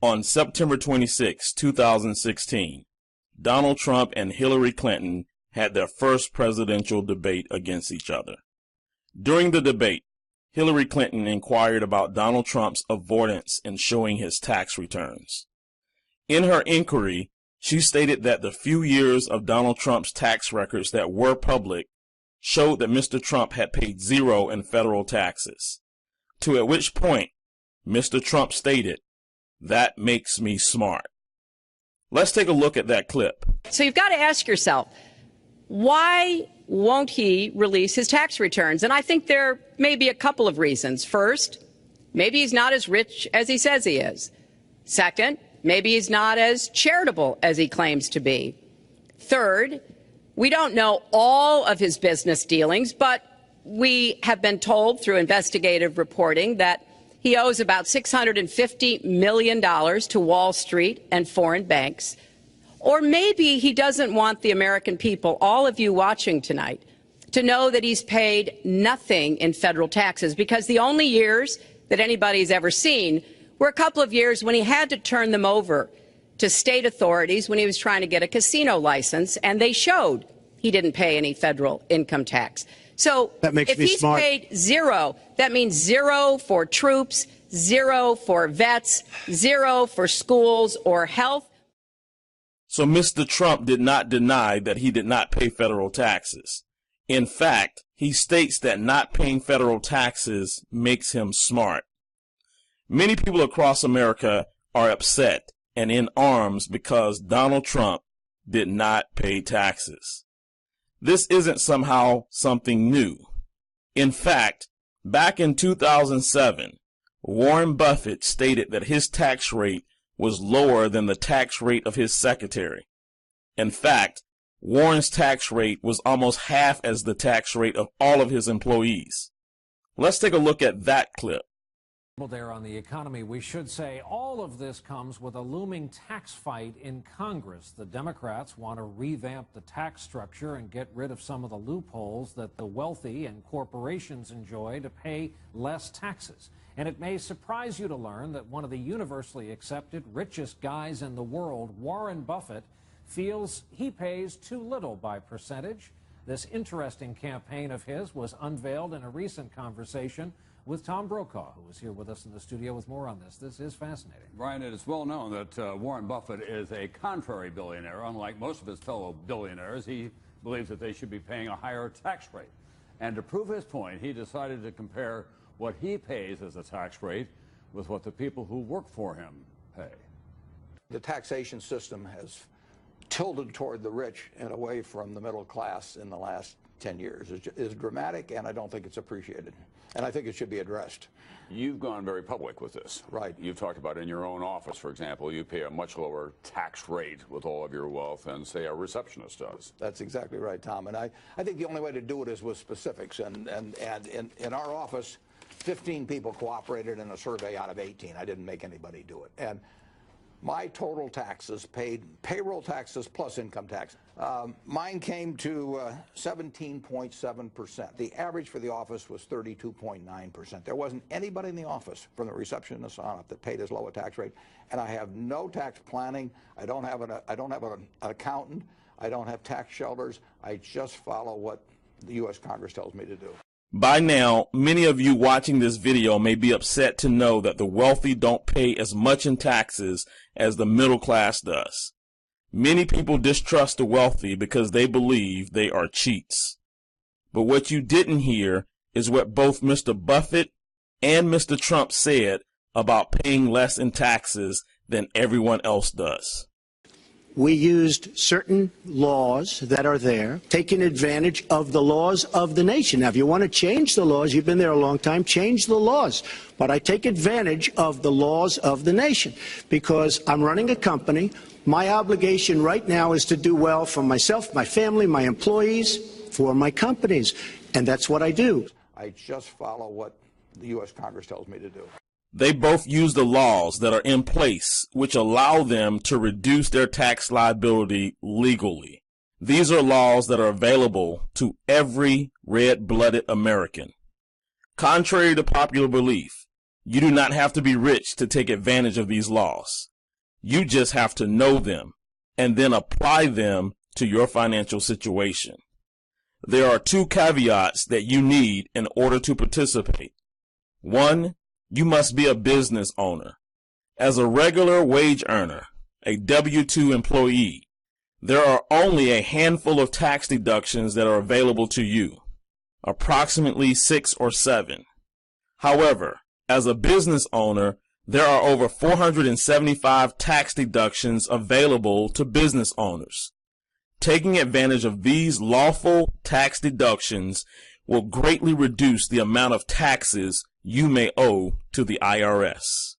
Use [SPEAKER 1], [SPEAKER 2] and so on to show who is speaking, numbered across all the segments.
[SPEAKER 1] On September 26, 2016, Donald Trump and Hillary Clinton had their first presidential debate against each other. During the debate, Hillary Clinton inquired about Donald Trump's avoidance in showing his tax returns. In her inquiry, she stated that the few years of Donald Trump's tax records that were public showed that Mr. Trump had paid zero in federal taxes, at which point Mr. Trump stated, "That makes me smart." Let's take a look at that clip.
[SPEAKER 2] So you've got to ask yourself, why won't he release his tax returns? And I think there may be a couple of reasons. First, maybe he's not as rich as he says he is. Second, maybe he's not as charitable as he claims to be. Third, we don't know all of his business dealings, but we have been told through investigative reporting that he owes about $650 million to Wall Street and foreign banks. Or maybe he doesn't want the American people, all of you watching tonight, to know that he's paid nothing in federal taxes, because the only years that anybody's ever seen were a couple of years when he had to turn them over to state authorities when he was trying to get a casino license, and they showed he didn't pay any federal income tax. So if he's paid zero, that means zero for troops, zero for vets, zero for schools or health.
[SPEAKER 1] So Mr. Trump did not deny that he did not pay federal taxes. In fact, he states that not paying federal taxes makes him smart. Many people across America are upset and in arms because Donald Trump did not pay taxes. This isn't somehow something new. In fact, back in 2007, Warren Buffett stated that his tax rate was lower than the tax rate of his secretary. In fact, Warren's tax rate was almost half as the tax rate of all of his employees. Let's take a look at that clip.
[SPEAKER 3] There on the economy, we should say all of this comes with a looming tax fight in Congress. The Democrats want to revamp the tax structure and get rid of some of the loopholes that the wealthy and corporations enjoy to pay less taxes. And it may surprise you to learn that one of the universally accepted richest guys in the world, Warren Buffett, feels he pays too little by percentage. This interesting campaign of his was unveiled in a recent conversation with Tom Brokaw, who is here with us in the studio with more on this. This is fascinating.
[SPEAKER 4] Brian, it is well known that Warren Buffett is a contrary billionaire. Unlike most of his fellow billionaires, he believes that they should be paying a higher tax rate. And to prove his point, he decided to compare what he pays as a tax rate with what the people who work for him pay.
[SPEAKER 5] The taxation system has tilted toward the rich and away from the middle class in the last 10 years. It's dramatic, and I don't think it's appreciated. And I think it should be addressed.
[SPEAKER 4] You've gone very public with this.
[SPEAKER 5] Right.
[SPEAKER 4] You've talked about in your own office, for example, you pay a much lower tax rate with all of your wealth than, say, a receptionist does.
[SPEAKER 5] That's exactly right, Tom. And I think the only way to do it is with specifics. And in our office, 15 people cooperated in a survey out of 18. I didn't make anybody do it. And my total taxes paid, payroll taxes plus income tax, mine came to 17.7%. The average for the office was 32.9%. There wasn't anybody in the office, from the receptionist on up, that paid as low a tax rate. And I have no tax planning. I don't have an accountant. I don't have tax shelters. I just follow what the U.S. Congress tells me to do.
[SPEAKER 1] By now, many of you watching this video may be upset to know that the wealthy don't pay as much in taxes as the middle class does. Many people distrust the wealthy because they believe they are cheats. But what you didn't hear is what both Mr. Buffett and Mr. Trump said about paying less in taxes than everyone else does.
[SPEAKER 6] We used certain laws that are there, taking advantage of the laws of the nation. Now, if you want to change the laws, you've been there a long time, change the laws. But I take advantage of the laws of the nation because I'm running a company. My obligation right now is to do well for myself, my family, my employees, for my companies. And that's what I do.
[SPEAKER 5] I just follow what the U.S. Congress tells me to do.
[SPEAKER 1] They both use the laws that are in place which allow them to reduce their tax liability legally. These are laws that are available to every red-blooded American. Contrary to popular belief, you do not have to be rich to take advantage of these laws. You just have to know them and then apply them to your financial situation. There are 2 caveats that you need in order to participate. 1, you must be a business owner. As a regular wage earner, a W-2 employee, there are only a handful of tax deductions that are available to you, approximately 6 or 7. However, as a business owner, there are over 475 tax deductions available to business owners. Taking advantage of these lawful tax deductions will greatly reduce the amount of taxes you may owe to the IRS.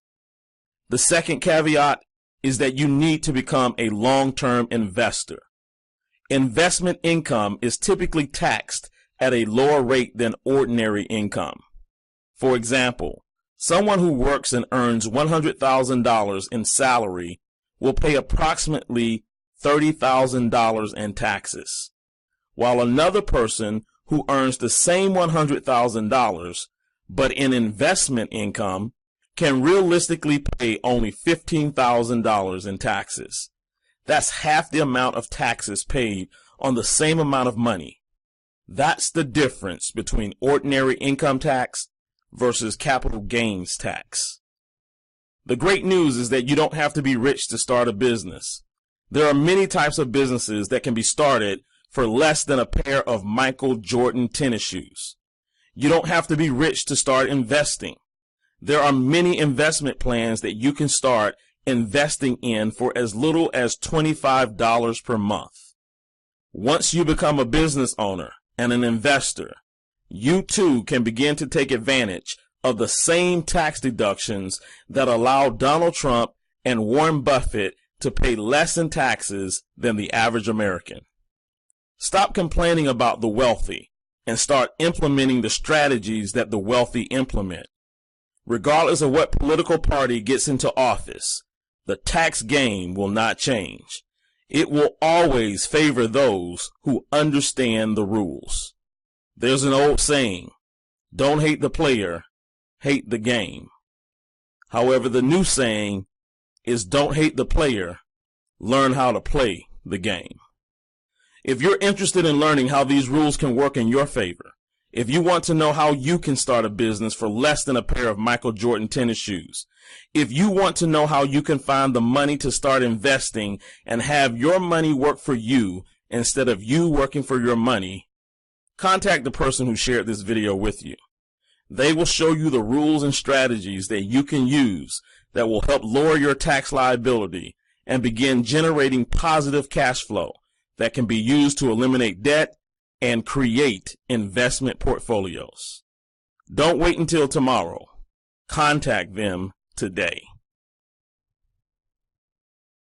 [SPEAKER 1] The second caveat is that you need to become a long-term investor. Investment income is typically taxed at a lower rate than ordinary income. For example, someone who works and earns $100,000 in salary will pay approximately $30,000 in taxes, while another person who earns the same $100,000 but in investment income can realistically pay only $15,000 in taxes. That's half the amount of taxes paid on the same amount of money. That's the difference between ordinary income tax versus capital gains tax. The great news is that you don't have to be rich to start a business. There are many types of businesses that can be started for less than a pair of Michael Jordan tennis shoes. You don't have to be rich to start investing. There are many investment plans that you can start investing in for as little as $25 per month. Once you become a business owner and an investor, you too can begin to take advantage of the same tax deductions that allow Donald Trump and Warren Buffett to pay less in taxes than the average American. Stop complaining about the wealthy and start implementing the strategies that the wealthy implement. Regardless of what political party gets into office, the tax game will not change. It will always favor those who understand the rules. There's an old saying, don't hate the player, hate the game. However, the new saying is don't hate the player, learn how to play the game. If you're interested in learning how these rules can work in your favor, if you want to know how you can start a business for less than a pair of Michael Jordan tennis shoes, if you want to know how you can find the money to start investing and have your money work for you instead of you working for your money, contact the person who shared this video with you. They will show you the rules and strategies that you can use that will help lower your tax liability and begin generating positive cash flow that can be used to eliminate debt and create investment portfolios. Don't wait until tomorrow. Contact them today.